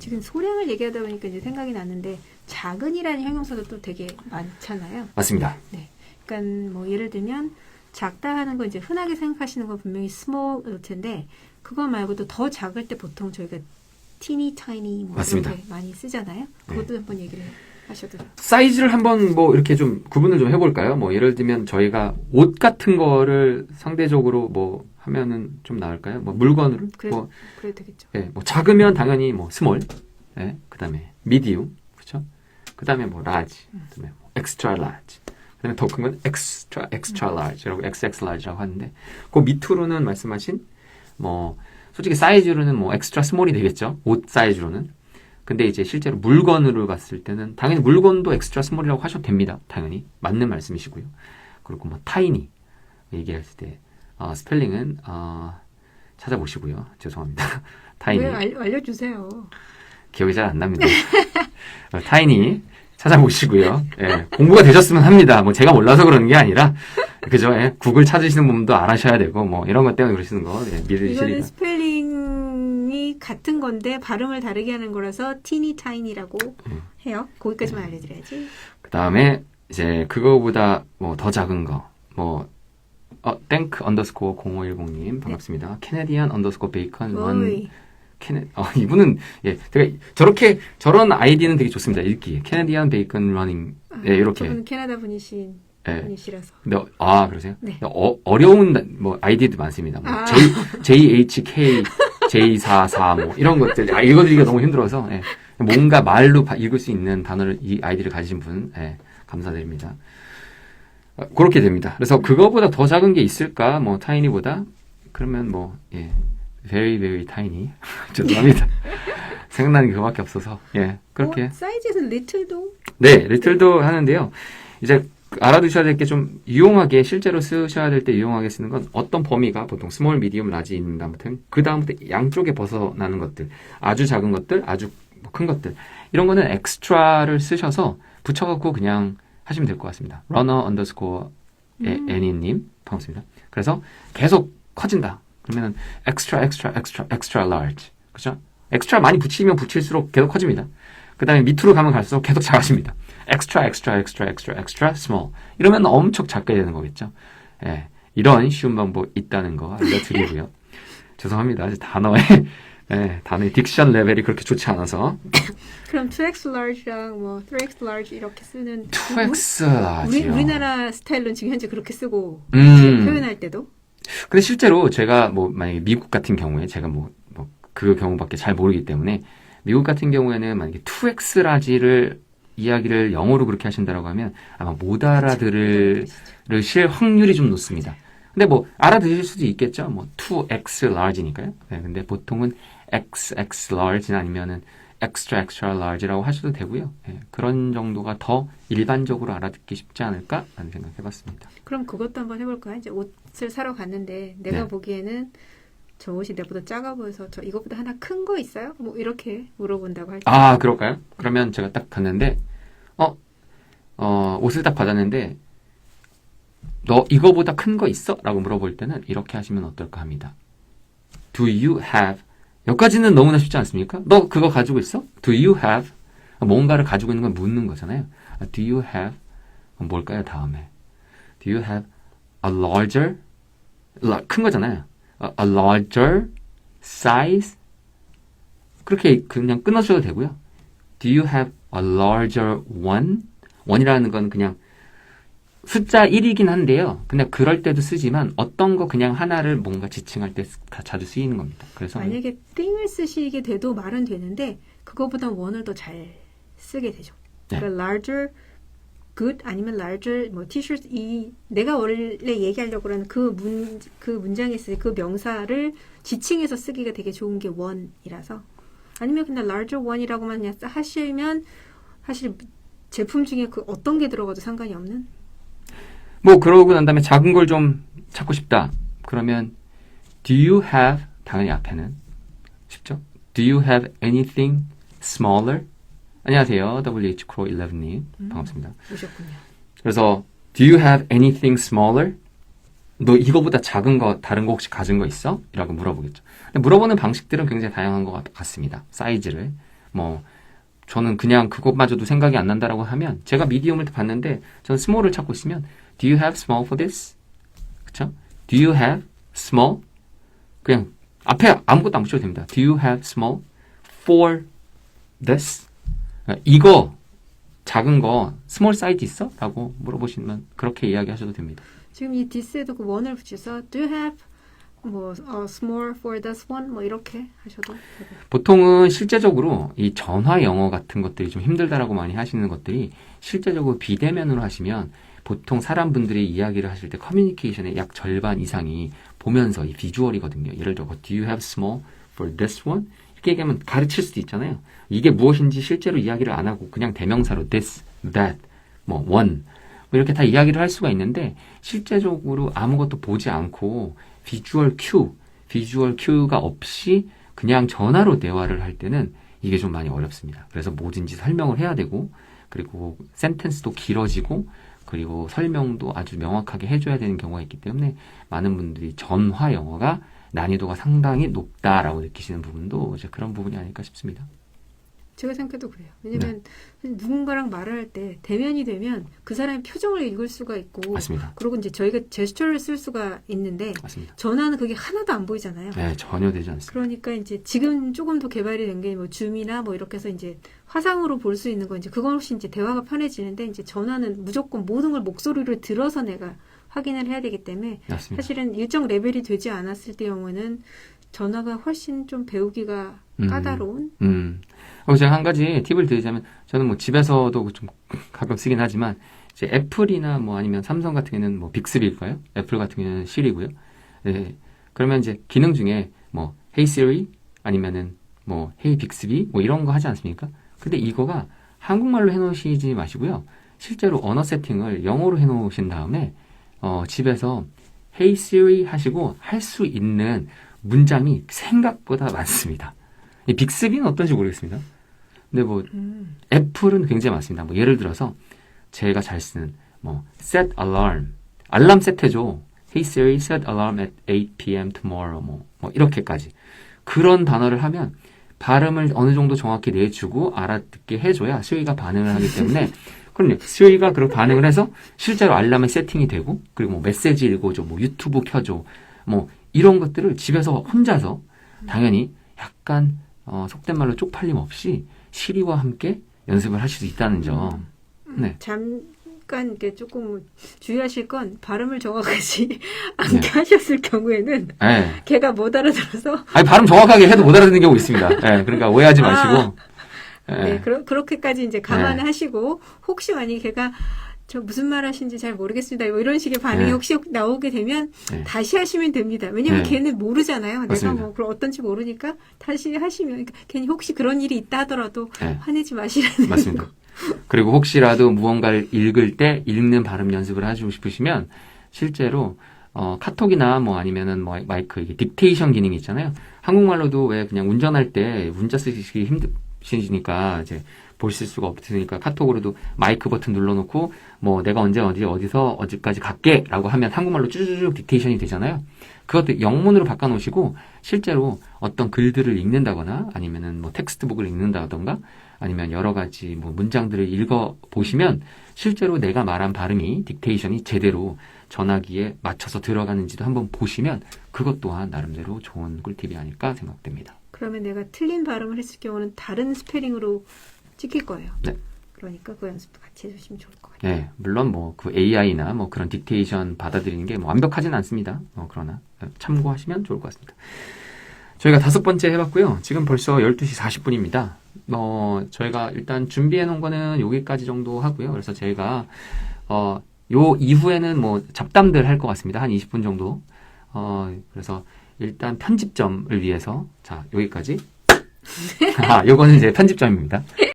지금 소량을 얘기하다 보니까 이제 생각이 났는데 작은이라는 형용사도 또 되게 많잖아요. 맞습니다. 네. 그러니까 뭐 예를 들면 작다 하는 거 이제 흔하게 생각하시는 건 분명히 small일 텐데 그거 말고도 더 작을 때 보통 저희가 teeny tiny 뭐 맞습니다. 이렇게 많이 쓰잖아요. 그것도 한번 얘기를 하셔도 돼요. 사이즈를 한번 뭐 이렇게 좀 구분을 좀 해볼까요? 뭐 예를 들면 저희가 옷 같은 거를 상대적으로 뭐 하면은 좀 나을까요? 뭐 물건으로 그래도 되겠죠. 뭐 작으면 당연히 뭐 스몰, 그다음에 미디움, 그렇죠? 그다음에 뭐 라지, 그다음에 뭐 엑스트라 라지, 그다음에 더 큰 건 엑스트라 라지라고 XX 라지라고 하는데 그 밑으로는 말씀하신 뭐 솔직히 사이즈로는 뭐 엑스트라 스몰이 되겠죠. 옷 사이즈로는. 근데 이제 실제로 물건으로 갔을 때는 당연히 물건도 엑스트라 스몰이라고 하셔도 됩니다. 당연히 맞는 말씀이시고요. 그리고 뭐 타이니 얘기했을 때 스펠링은 찾아보시고요. 죄송합니다. 타이니. 왜 알려주세요. 기억이 잘 안 납니다. 타이니 찾아보시고요. 공부가 되셨으면 합니다. 뭐 제가 몰라서 그러는 게 아니라 그죠? 구글 찾으시는 분도 알아셔야 되고 뭐 이런 것 때문에 그러시는 거 믿으시리라. 이거는 스펠링이 같은 건데 발음을 다르게 하는 거라서 teeny tiny라고 해요. 거기까지만 알려드려야지. 그 다음에 이제 그거보다 뭐 더 작은 거 뭐 땡크 언더스코어 0510님 반갑습니다. 캐네디안 언더스코어 베이컨 원 이분은 제가 저런 아이디는 되게 좋습니다. 읽기 캐네디안 베이컨 러닝 이렇게. 저분 캐나다 분이시라서. 근데 그러세요? 네. 어려운 뭐 아이디도 많습니다. 뭐 JHK J44 뭐 이런 것들 읽어드리기가 너무 힘들어서 뭔가 말로 읽을 수 있는 단어를 이 아이디를 가지신 분 감사드립니다. 그렇게 됩니다. 그래서 그거보다 더 작은 게 있을까? 뭐 타이니보다 그러면 뭐 very very tiny 죄송합니다. 생각나는 게 그거밖에 없어서 그렇게 사이즈에서 little도 little도 하는데요. 이제 알아두셔야 될 게 좀 유용하게 실제로 쓰셔야 될 때 유용하게 쓰는 건 어떤 범위가 보통 스몰, 미디움, 라지 있는 다음부터 그 다음부터 양쪽에 벗어나는 것들 아주 작은 것들, 아주 큰 것들 이런 거는 엑스트라를 쓰셔서 붙여갖고 그냥 하시면 될 것 같습니다. runner underscore 애니님 반갑습니다. 그래서 계속 커진다. 그러면은 extra large 그죠? 엑스트라 많이 붙이면 붙일수록 계속 커집니다. 그 다음에 밑으로 가면 갈수록 계속 작아집니다. extra small 이러면 엄청 작게 되는 거겠죠. 이런 쉬운 방법 있다는 거 알려드리고요. 죄송합니다. 아직 단어의 딕션 레벨이 그렇게 좋지 않아서. 그럼 2x large랑 뭐 3x large 이렇게 쓰는 2x large요. 우리나라 스타일로는 지금 현재 그렇게 쓰고 표현할 때도. 근데 실제로 제가 뭐 만약에 미국 같은 경우에 제가 뭐 그 경우밖에 잘 모르기 때문에 미국 같은 경우에는 만약에 2x 라지를 이야기를 영어로 그렇게 하신다라고 하면 아마 못 알아들으실 확률이 좀 높습니다. 근데 뭐 알아들으실 수도 있겠죠. 뭐 2x large니까요. 근데 보통은 xx large 아니면은 extra large라고 하셔도 되고요. 그런 정도가 더 일반적으로 알아듣기 쉽지 않을까라는 생각 해봤습니다. 그럼 그것도 한번 해볼까요? 이제 옷을 사러 갔는데 내가 보기에는 저 옷이 내보다 작아 보여서 저 이것보다 하나 큰 거 있어요? 뭐 이렇게 물어본다고 할 때. 그럴까요? 그러면 제가 딱 갔는데 옷을 딱 받았는데 너 이거보다 큰 거 있어? 라고 물어볼 때는 이렇게 하시면 어떨까 합니다. Do you have 여기까지는 너무나 쉽지 않습니까? 너 그거 가지고 있어? Do you have 뭔가를 가지고 있는 걸 묻는 거잖아요. Do you have 뭘까요? 다음에 Do you have a larger 큰 거잖아요. A larger size 그렇게 그냥 끊어줘도 되고요. Do you have a larger one? 원이라는 건 그냥 숫자 1이긴 한데요. 그냥 그럴 때도 쓰지만 어떤 거 그냥 하나를 뭔가 지칭할 때 자주 쓰이는 겁니다. 그래서 만약에 thing을 쓰시게 돼도 말은 되는데 그거보다 one을 더 잘 쓰게 되죠. 그러니까 larger, good 아니면 larger 뭐 t-shirt 내가 원래 얘기하려고 하는 그 문장에 쓸 그 명사를 지칭해서 쓰기가 되게 좋은 게 one이라서 아니면 그냥 larger one이라고만 그냥 하시면 사실 제품 중에 그 어떤 게 들어가도 상관이 없는. 뭐 그러고 난 다음에 작은 걸 좀 찾고 싶다. 그러면 Do you have 당연히 앞에는 쉽죠? Do you have anything smaller? 안녕하세요. WHCrow11님 반갑습니다. 오셨군요. 그래서 Do you have anything smaller? 너 이거보다 작은 거 다른 거 혹시 가진 거 있어? 라고 물어보겠죠. 근데 물어보는 방식들은 굉장히 다양한 것 같습니다. 사이즈를 뭐 저는 그냥 그것마저도 생각이 안 난다라고 하면 제가 미디움을 봤는데 저는 small을 찾고 있으면 do you have small for this? 그쵸? do you have small? 그냥 앞에 아무것도 안 붙여도 됩니다. do you have small for this? 이거 작은 거 small size 있어? 라고 물어보시면 그렇게 이야기하셔도 됩니다. 지금 이 this에도 그 one을 붙여서 do you have 뭐 small for this one 뭐 이렇게 하셔도 되고. 보통은 실제적으로 이 전화 영어 같은 것들이 좀 힘들다라고 많이 하시는 것들이 실제적으로 비대면으로 하시면 보통 사람분들이 이야기를 하실 때 커뮤니케이션의 약 절반 이상이 보면서 이 비주얼이거든요. 예를 들어 do you have small for this one? 이렇게 얘기하면 가르칠 수도 있잖아요. 이게 무엇인지 실제로 이야기를 안 하고 그냥 대명사로 this, that, 뭐 one 뭐 이렇게 다 이야기를 할 수가 있는데 실제적으로 아무것도 보지 않고 비주얼 큐가 없이 그냥 전화로 대화를 할 때는 이게 좀 많이 어렵습니다. 그래서 뭐든지 설명을 해야 되고 그리고 센텐스도 길어지고 그리고 설명도 아주 명확하게 해줘야 되는 경우가 있기 때문에 많은 분들이 전화 영어가 난이도가 상당히 높다라고 느끼시는 부분도 이제 그런 부분이 아닐까 싶습니다. 제가 생각해도 그래요. 왜냐면 누군가랑 말을 할 때 대면이 되면 그 사람의 표정을 읽을 수가 있고 맞습니다. 그리고 이제 저희가 제스처를 쓸 수가 있는데 맞습니다. 전화는 그게 하나도 안 보이잖아요. 네, 전혀 되지 않습니다. 그러니까 이제 지금 조금 더 개발이 된 게 뭐 줌이나 뭐 이렇게 해서 이제 화상으로 볼 수 있는 거 이제 그건 혹시 이제 대화가 편해지는데 이제 전화는 무조건 모든 걸 목소리를 들어서 내가 확인을 해야 되기 때문에 맞습니다. 사실은 일정 레벨이 되지 않았을 때 경우에는 전화가 훨씬 좀 배우기가 까다로운. 제가 한 가지 팁을 드리자면 저는 뭐 집에서도 좀 가끔 쓰긴 하지만 이제 애플이나 뭐 아니면 삼성 같은 경우는 뭐 빅스비일까요? 애플 같은 경우는 실이고요. 네. 그러면 이제 기능 중에 뭐 Hey Siri 아니면은 뭐 Hey Bixby 뭐 이런 거 하지 않습니까? 근데 이거가 한국말로 해놓으시지 마시고요. 실제로 언어 세팅을 영어로 해놓으신 다음에 집에서 Hey Siri 하시고 할 수 있는 문장이 생각보다 많습니다. 이 빅스비는 어떤지 모르겠습니다. 근데 뭐 애플은 굉장히 많습니다. 뭐 예를 들어서 제가 잘 쓰는 뭐 set alarm 알람 세트해줘. Hey Siri, set alarm at 8 p.m. tomorrow. 뭐 이렇게까지 그런 단어를 하면 발음을 어느 정도 정확히 내주고 알아듣게 해줘야 스위가 반응을 하기 때문에 그럼요. 스위가 그렇게 반응을 해서 실제로 알람이 세팅이 되고 그리고 뭐 메시지 읽어줘, 뭐 유튜브 켜줘, 뭐 이런 것들을 집에서 혼자서 당연히 약간 속된 말로 쪽팔림 없이 시리와 함께 연습을 하실 수 있다는 점. 네. 잠깐 이렇게 조금 주의하실 건 발음을 정확하지 않게 하셨을 경우에는 네. 걔가 못 알아들어서 아니 발음 정확하게 해도 못 알아듣는 경우 있습니다. 네, 그러니까 오해하지 마시고. 네, 그렇게까지 이제 감안하시고 혹시 만약에 걔가 저 무슨 말 하시는지 잘 모르겠습니다. 뭐 이런 식의 반응이 혹시 나오게 되면 다시 하시면 됩니다. 왜냐면 걔는 모르잖아요. 맞습니다. 내가 뭐 그런 어떤지 모르니까 다시 하시면 그러니까 괜히 혹시 그런 일이 있다 하더라도 화내지 마시라는 맞습니다. 거. 그리고 혹시라도 무언가를 읽을 때 읽는 발음 연습을 하시고 싶으시면 실제로 카톡이나 뭐 아니면은 뭐 마이크 이게 딕테이션 기능이 있잖아요. 한국말로도 왜 그냥 운전할 때 문자 쓰시기 힘드시니까 이제 보실 수가 없으니까 카톡으로도 마이크 버튼 눌러놓고 뭐 내가 언제 어디서 어디까지 갈게라고 하면 한국말로 쭈쭈쭈 딕테이션이 되잖아요. 그것도 영문으로 바꿔놓으시고 실제로 어떤 글들을 읽는다거나 아니면은 뭐 텍스트북을 읽는다던가 아니면 여러 가지 뭐 문장들을 읽어보시면 실제로 내가 말한 발음이 딕테이션이 제대로 전화기에 맞춰서 들어가는지도 한번 보시면 그것 또한 나름대로 좋은 꿀팁이 아닐까 생각됩니다. 그러면 내가 틀린 발음을 했을 경우는 다른 스페링으로 찍힐 거예요. 네. 그러니까 그 연습도 같이 해주시면 좋을 것 같아요. 네, 물론 뭐 그 AI나 뭐 그런 딕테이션 받아들이는 게 뭐 완벽하진 않습니다. 그러나 참고하시면 좋을 것 같습니다. 저희가 5번째 해봤고요. 지금 벌써 12시 40분입니다. 저희가 일단 준비해 놓은 거는 여기까지 정도 하고요. 그래서 제가 요 이후에는 뭐 잡담들 할 것 같습니다. 한 20분 정도. 그래서 일단 편집점을 위해서 자 여기까지. 요거는 이제 편집점입니다.